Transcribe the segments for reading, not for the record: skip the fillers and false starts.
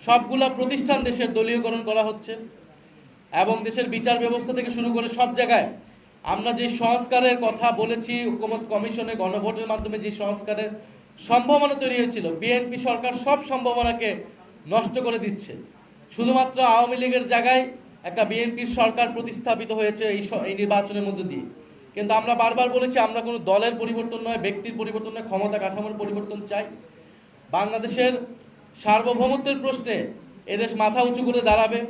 সবগুলা প্রতিষ্ঠান দেশের দলীয়করণ করা হচ্ছে এবং দেশের বিচার ব্যবস্থা থেকে শুরু করে সব জায়গায় আমরা যে সংস্কারের কথা বলেছি, ঐকমত্য কমিশনে গণভোটের মাধ্যমে যে সংস্কারের সম্ভাবনা তৈরি হয়েছিল, বিএনপি সরকার সব সম্ভাবনাকে নষ্ট করে দিচ্ছে। শুধুমাত্র আওয়ামী লীগের জায়গায় একটা বিএনপির সরকার প্রতিস্থাপিত হয়েছে এই নির্বাচনের মধ্য দিয়ে। কিন্তু আমরা বারবার বলেছি আমরা কোনো দলের পরিবর্তন নয়, ব্যক্তির পরিবর্তন নয়, ক্ষমতা কাঠামোর পরিবর্তন চাই। বাংলাদেশের সার্বভৌমত্বের প্রশ্নে এদেশ মাথা উঁচু করে দাঁড়াবে,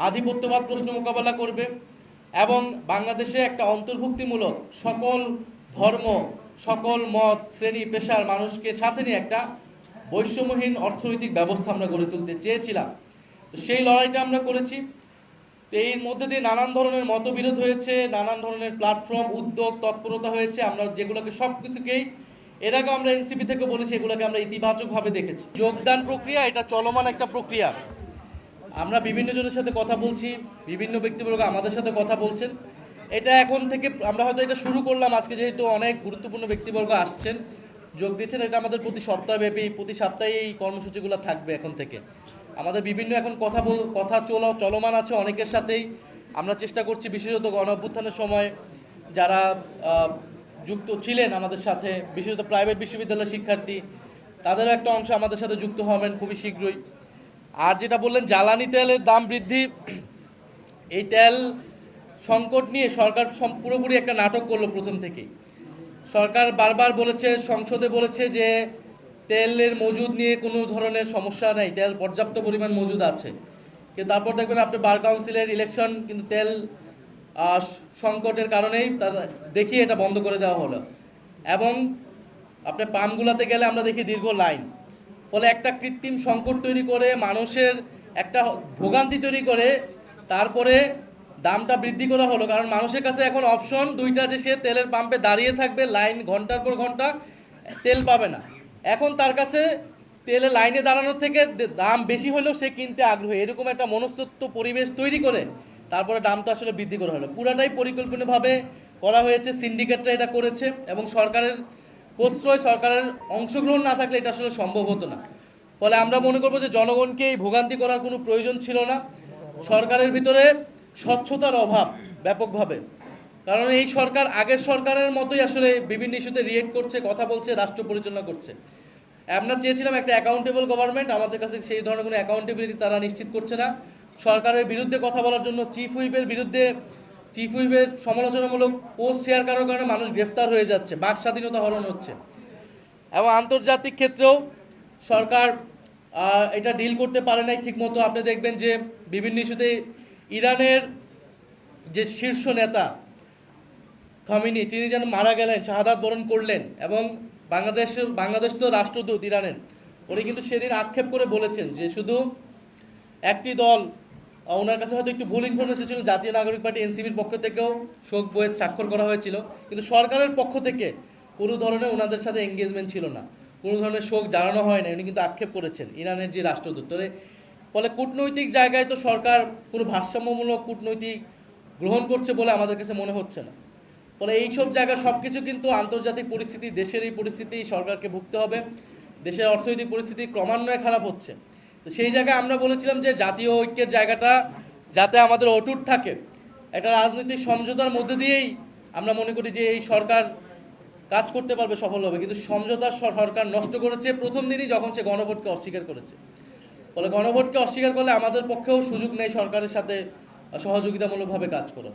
আধিপত্যবাদ প্রশ্ন মোকাবেলা করবে এবং বাংলাদেশে একটা অন্তর্ভুক্তিমূলক সকল ধর্ম, সকল মত, শ্রেণী পেশার মানুষকে সাথে নিয়ে একটা বৈষম্যহীন অর্থনৈতিক ব্যবস্থা আমরা গড়ে তুলতে চেয়েছিলাম। তো সেই লড়াইটা আমরা করেছি। তো এর মধ্যে দিয়ে নানান ধরনের মতবিরোধ হয়েছে, নানান ধরনের প্ল্যাটফর্ম, উদ্যোগ, তৎপরতা হয়েছে। আমরা যেগুলোকে সব কিছুকেই এর আগে আমরা এনসিপি থেকে বলেছি, এগুলোকে আমরা ইতিবাচকভাবে দেখেছি। যোগদান প্রক্রিয়া এটা চলমান একটা প্রক্রিয়া। আমরা বিভিন্ন জনের সাথে কথা বলছি, বিভিন্ন ব্যক্তিবর্গ আমাদের সাথে কথা বলছেন। এটা এখন থেকে আমরা হয়তো এটা শুরু করলাম আজকে, যেহেতু অনেক গুরুত্বপূর্ণ ব্যক্তিবর্গ আসছেন, যোগ দিচ্ছেন। এটা আমাদের প্রতি সপ্তাহব্যাপী, প্রতি সপ্তাহে এই কর্মসূচিগুলো থাকবে এখন থেকে। আমাদের বিভিন্ন এখন কথা চলমান আছে অনেকের সাথেই। আমরা চেষ্টা করছি, বিশেষত গণ অভ্যুত্থানের সময় যারা যুক্ত ছিলেন আমাদের সাথে, বিশেষত প্রাইভেট বিশ্ববিদ্যালয়ের শিক্ষার্থী, তাদেরও একটা অংশ আমাদের সাথে যুক্ত হবেন খুবই শীঘ্রই। আর যেটা বললেন জ্বালানি তেলের দাম বৃদ্ধি, এই তেল সংকট নিয়ে সরকার পুরোপুরি একটা নাটক করলো প্রথম থেকেই। সরকার বারবার বলেছে, সংসদে বলেছে যে তেলের মজুদ নিয়ে কোনো ধরনের সমস্যা নেই, তেল পর্যাপ্ত পরিমাণ মজুদ আছে। কিন্তু তারপর দেখবেন আপনি বার কাউন্সিলের ইলেকশন, কিন্তু তেল সংকটের কারণেই দেখিয়ে এটা বন্ধ করে দেওয়া হলো। এবং আপনি পাম্পগুলোতে গেলে আমরা দেখি দীর্ঘ লাইন। ফলে একটা কৃত্রিম সংকট তৈরি করে, মানুষের একটা ভোগান্তি তৈরি করে তারপরে দামটা বৃদ্ধি করা হলো। কারণ মানুষের কাছে এখন অপশন দুইটা, যে সে তেলের পাম্পে দাঁড়িয়ে থাকবে, লাইন ঘন্টার পর ঘন্টা, তেল পাবে না। এখন তার কাছে তেলের লাইনে দাঁড়ানোর থেকে দাম বেশি হলেও সে কিনতে আগ্রহী, এরকম একটা মনস্তত্ত্ব পরিবেশ তৈরি করে তারপরে দামটা আসলে বৃদ্ধি করা হলো। পুরাটাই পরিকল্পিতভাবে করা হয়েছে, সিন্ডিকেটরা এটা করেছে এবং সরকারের প্রশ্রয়, সরকারের অংশগ্রহণ না থাকলে এটা আসলে সম্ভব হতো না। ফলে আমরা মনে করবো যে জনগণকে এই ভোগান্তি করার কোনো প্রয়োজন ছিল না। সরকারের ভিতরে স্বচ্ছতার অভাব ব্যাপকভাবে, কারণ এই সরকার আগের সরকারের মতোই আসলে বিভিন্ন ইস্যুতে রিয়েক্ট করছে, কথা বলছে, রাষ্ট্র পরিচালনা করছে। আমরা চেয়েছিলাম একটা অ্যাকাউন্টেবল গভর্নমেন্ট, আমাদের কাছে সেই ধরনের কোনো অ্যাকাউন্টেবিলিটি তারা নিশ্চিত করছে না। সরকারের বিরুদ্ধে কথা বলার জন্য চিফ হুইপের সমালোচনামূলক পোস্ট শেয়ার করার কারণে মানুষ গ্রেফতার হয়ে যাচ্ছে, বাক স্বাধীনতা হরণ হচ্ছে। এবং আন্তর্জাতিক ক্ষেত্রেও সরকার এটা ডিল করতে পারে নাই ঠিকমতো। আপনি দেখবেন যে বিভিন্ন ইস্যুতে ইরানের যে শীর্ষ নেতা খামেনি, তিনি যেন মারা গেলেন, শাহাদাত বরণ করলেন, এবং বাংলাদেশ তো রাষ্ট্রদূত ইরানের, উনি কিন্তু সেদিন আক্ষেপ করে বলেছেন যে শুধু একটি দল, ওনার কাছে হয়তো একটু ভুল ইনফরমেশন ছিল, জাতীয় নাগরিক পার্টি এনসিপির পক্ষ থেকেও শোক বইয়ে স্বাক্ষর করা হয়েছিল, কিন্তু সরকারের পক্ষ থেকে কোনো ধরনের ওনাদের সাথে এঙ্গেজমেন্ট ছিল না, কোনো ধরনের শোক জানানো হয় না, উনি কিন্তু আক্ষেপ করেছেন ইরানের যে রাষ্ট্রদূত। ফলে কূটনৈতিক জায়গায় তো সরকার কোনো ভারসাম্যমূলক কূটনৈতিক গ্রহণ করছে বলে আমাদের কাছে মনে হচ্ছে না। ফলে এইসব জায়গা সব কিছু কিন্তু আন্তর্জাতিক পরিস্থিতি, দেশের এই পরিস্থিতি সরকারকে ভুগতে হবে। দেশের অর্থনৈতিক পরিস্থিতি ক্রমান্বয়ে খারাপ হচ্ছে। তো সেই জায়গায় আমরা বলেছিলাম যে জাতীয় ঐক্যের জায়গাটা যাতে আমাদের অটুট থাকে, একটা রাজনৈতিক সমঝোতার মধ্যে দিয়েই আমরা মনে করি যে এই সরকার কাজ করতে পারবে সফলভাবে। কিন্তু সমঝোতার সরকার নষ্ট করেছে প্রথম দিনই, যখন সে গণভোটকে অস্বীকার করেছে। ফলে গণভোটকে অস্বীকার করলে আমাদের পক্ষেও সুযোগ নেই সরকারের সাথে সহযোগিতামূলকভাবে কাজ করার।